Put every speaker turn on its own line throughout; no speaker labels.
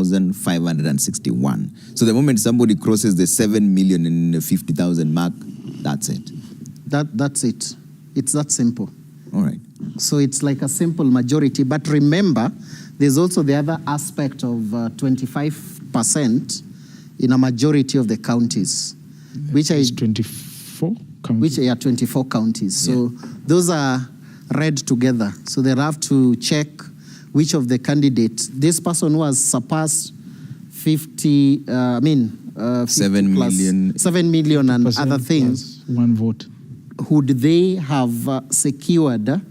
7,561. So the moment somebody crosses the 7,050,000 mark, that's it.
That's it. It's that simple.
All right.
So it's like a simple majority. But remember, there's also the other aspect of 25% in a majority of the counties, which is
24 counties.
Which are 24 counties. So those are read together. So they'll have to check which of the candidates, this person who has surpassed 50,
7 million.
7 million and other things.
One vote.
Would they have secured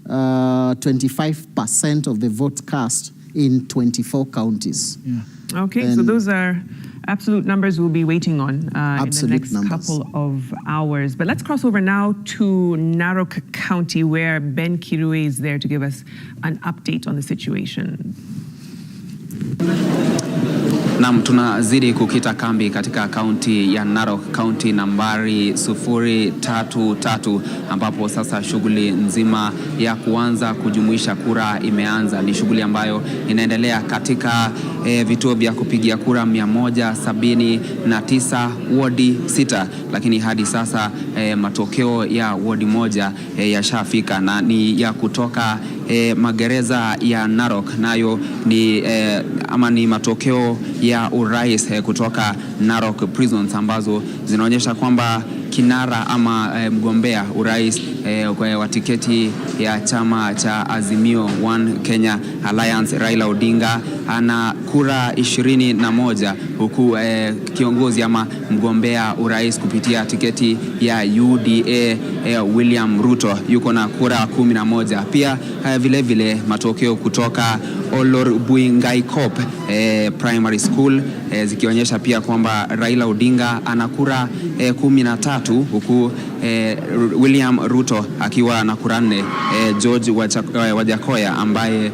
25% of the vote cast in 24 counties?
Yeah.
Okay, so those are absolute numbers we'll be waiting on in the next couple of hours. But let's cross over now to Narok County, where Ben Kirue is there to give us an update on the situation.
Naam, tunazidi kukita kambi katika kaunti ya Narok, kaunti nambari 033, ambapo sasa shughuli nzima ya kuanza kujumuisha kura imeanza. Ni shughuli ambayo inaendelea katika vituo vya kupigia kura 179 wodi 6, lakini hadi sasa matokeo ya wodi moja yashafika na ni ya kutoka magereza ya Narok, nayo ni ni matokeo ya urais kutoka Narok prisons ambazo zinaonyesha kwamba kinara ama mgombea urais wa tiketi ya chama cha Azimio One Kenya Alliance Raila Odinga ana kura 21, huku kiongozi ama mgombea urais kupitia tiketi ya UDA William Ruto yuko na kura 11. Pia vile vile matokeo kutoka Olorbuingaikop Primary School zikionyesha pia kwamba Raila Odinga ana kura 13, huku William Ruto akiwa na kura 4. George Wajakoya ambaye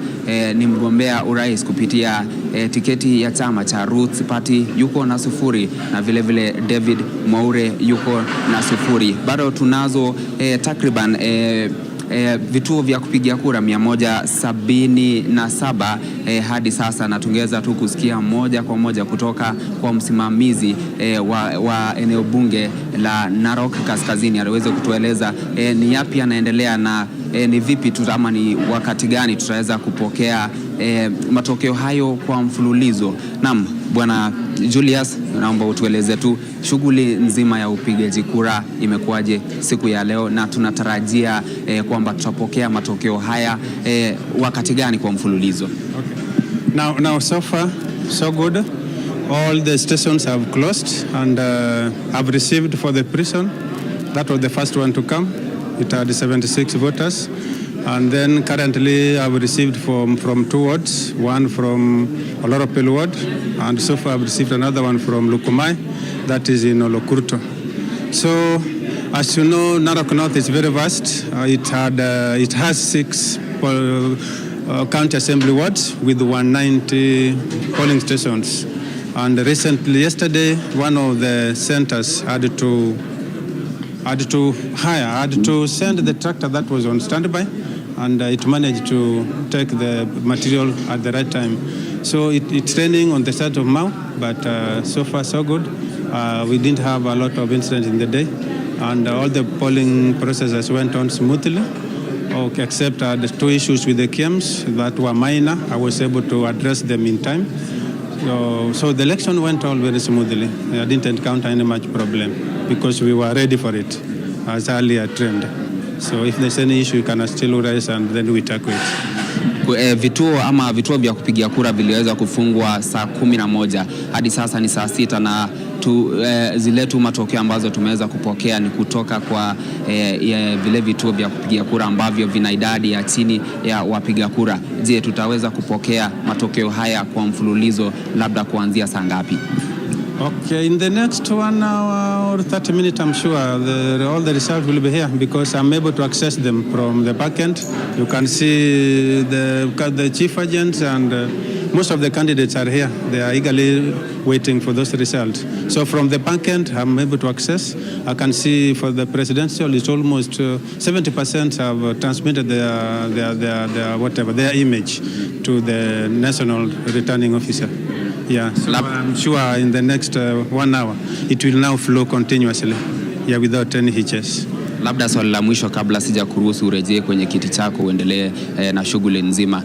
ni mgombea urais kupitia tiketi ya chama cha Roots Party yuko na 0, na vile vile David Mwaure yuko na 0. Bado tunazo takriban vituo vya kupigia kura 177 hadi sasa, na tungeweza tu kusikia moja kwa moja kutoka kwa msimamizi wa eneo bunge la Narok Kaskazini aliweza kutueleza ni yapi yanaendelea na ni vipi ama ni wakati gani tutaweza kupokea matokeo hayo kwa mfululizo. Naam, Bwana Julius, naomba utueleze tu shughuli nzima ya upigaji kura imekuwaje siku ya leo, na tunatarajia kwamba tutapokea matokeo haya wakati gani kwa mfululizo?
Okay. Now so far so good. All the stations have closed and have received for the prison. That was the first one to come. It had 76 voters. And then currently I've received from 2 wards, one from Oloropel ward, and so far I've received another one from Lukumai, that is in Olokurto. So, as you know, Narok North is very vast. It has 6 county assembly wards with 190 polling stations. And recently, yesterday, one of the centers had to send the tractor that was on standby, and it managed to take the material at the right time. So it's raining on the side of Mau, but so far so good. We didn't have a lot of incidents in the day, and all the polling processes went on smoothly, except the 2 issues with the KIEMs that were minor. I was able to address them in time. So the election went all very smoothly. I didn't encounter any much problem because we were ready for it as earlier trend. So if there's any issue, you can still raise and then we tackle it.
Vituo vya kupigia kura viliweza kufungwa saa 11 hadi sasa ni saa 6, na zile tu matokeo ambazo tumeweza kupokea ni kutoka kwa vile vituo vya kupigia kura ambavyo vina idadi ya chini ya wapiga kura. Je, tutaweza kupokea matokeo haya kwa mfululizo labda kuanzia saa ngapi?
Okay, in the next 1 hour or 30 minutes, I'm sure all the results will be here because I'm able to access them from the back end. You can see the chief agents and most of the candidates are here. They are eagerly waiting for those results. So from the bank end, I'm able to access. I can see for the presidential, it's almost 70% have transmitted their image to the national returning officer. Yeah, so I'm sure in the next 1 hour, it will now flow continuously, yeah, without any hitches.
Labda swali la mwisho kabla sija kuruhusu urejee kwenye kiti chako uendelee na shughuli nzima.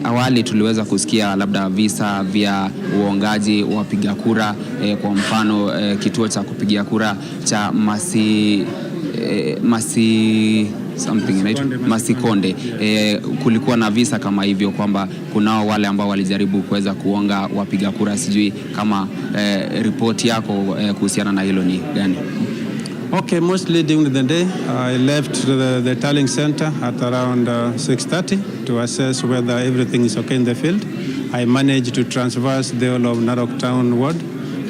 Awali tuliweza kusikia labda visa vya uongaji wa wapiga kura, kwa mfano kituo cha kupigia kura cha Masikonde. Kulikuwa na visa kama hivyo kwamba kunao wale ambao walijaribu kuweza kuonga wapiga kura. Sijui kama ripoti yako kuhusiana na hilo ni gani?
Okay, mostly during the day, I left the Tallying Center at around 6:30 to assess whether everything is okay in the field. I managed to traverse the whole of Narok Town ward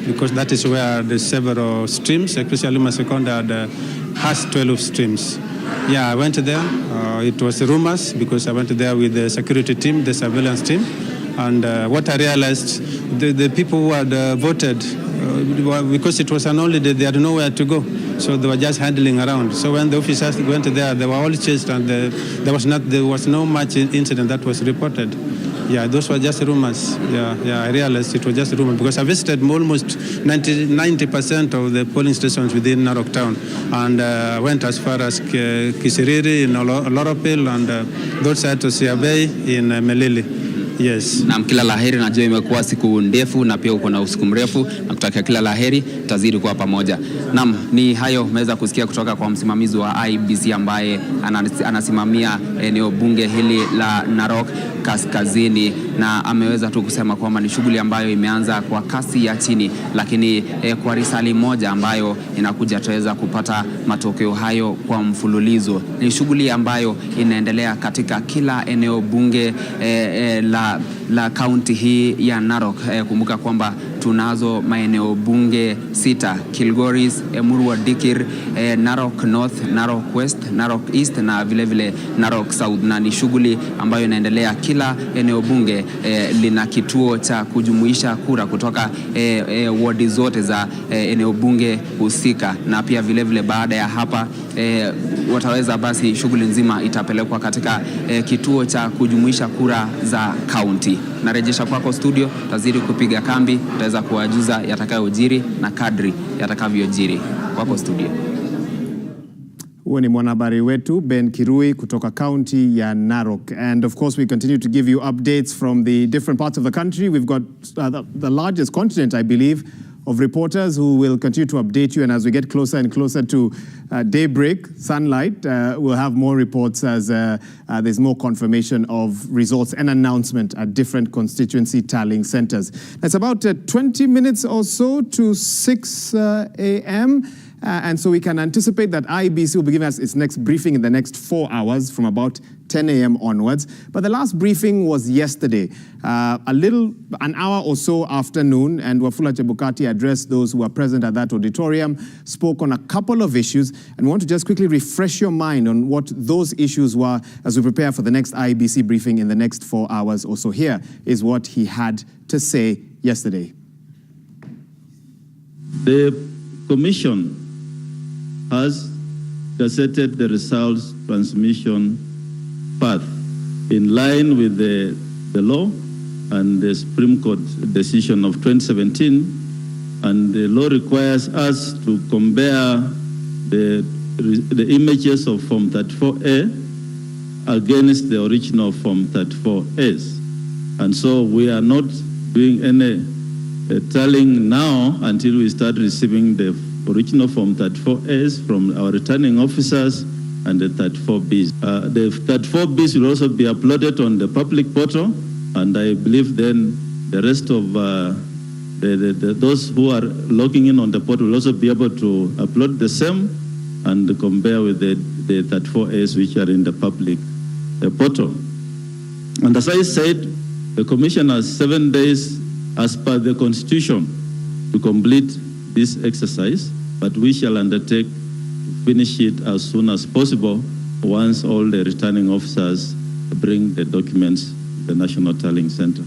because that is where the several streams, especially Masikonde, has 12 streams. Yeah, I went there. It was rumors because I went there with the security team, the surveillance team. And what I realized, the people who had voted, because it was an holiday, they had nowhere to go. So they were just handling around. So when the officers went there, they were all chased, and there was no much incident that was reported. Yeah, those were just rumors. Yeah, I realized it was just a rumor because I visited almost 90% of the polling stations within Narok Town, and went as far as Kisiriri in Oloropil and those sides to Siabei in Melili. Yes. Na kila laheri, najua imekuwa siku ndefu na pia uko na usiku mrefu, na kutakia kila laheri, tazidi kuwa pamoja. Naam, ni hayo umeweza kusikia kutoka kwa msimamizi wa IEBC ambaye anasimamia eneo bunge hili la Narok Kaskazini, na ameweza tu kusema kwamba ni shughuli ambayo imeanza kwa kasi ya chini, lakini kwa risali moja ambayo inakuja tutaweza kupata matokeo hayo kwa mfululizo. Ni shughuli ambayo inaendelea katika kila eneo bunge la kaunti hii ya Narok. Kumbuka kwamba tunazo maeneo bunge 6: Kilgoris, Emurua Dikir, Narok North, Narok West, Narok East na vile Narok South, na ni shughuli ambayo inaendelea. Kila eneo bunge lina kituo cha kujumuisha kura kutoka wadi zote za eneo bunge husika, na pia vile baada ya hapa wataweza basi shughuli nzima itapelekwa katika kituo cha kujumuisha kura za county. Narejesha kwako studio, tazidi kupiga kambi, tutaweza kuwajuza yatakayojiri na kadri yatakavyojiri. Kwako studio.
Huo ni mwanahabari wetu Ben Kirui kutoka county ya Narok. And of course we continue to give you updates from the different parts of the country. We've got the largest continent, I believe, of reporters who will continue to update you, and as we get closer and closer to daybreak, sunlight, we'll have more reports as there's more confirmation of results and announcement at different constituency tallying centers. It's about 20 minutes or so to 6 a.m. And so we can anticipate that IEBC will be giving us its next briefing in the next 4 hours from about 10 a.m. onwards. But the last briefing was yesterday, an hour or so after noon, and Wafula Chebukati addressed those who were present at that auditorium, spoke on a couple of issues, and we want to just quickly refresh your mind on what those issues were as we prepare for the next IEBC briefing in the next 4 hours or so. Here is what he had to say yesterday.
The Commission has gazetted the results transmission path in line with the law and the Supreme Court decision of 2017, and the law requires us to compare the images of Form 34A against the original Form 34As. And so we are not doing any tallying now until we start receiving the original Form 34As from our returning officers and the 34Bs. The 34Bs will also be uploaded on the public portal, and I believe then the rest of those who are logging in on the portal will also be able to upload the same and compare with the 34As which are in the public portal. And as I said, the Commission has 7 days as per the Constitution to complete this exercise, but we shall undertake to finish it as soon as possible once all the returning officers bring the documents to the National Tallying Center.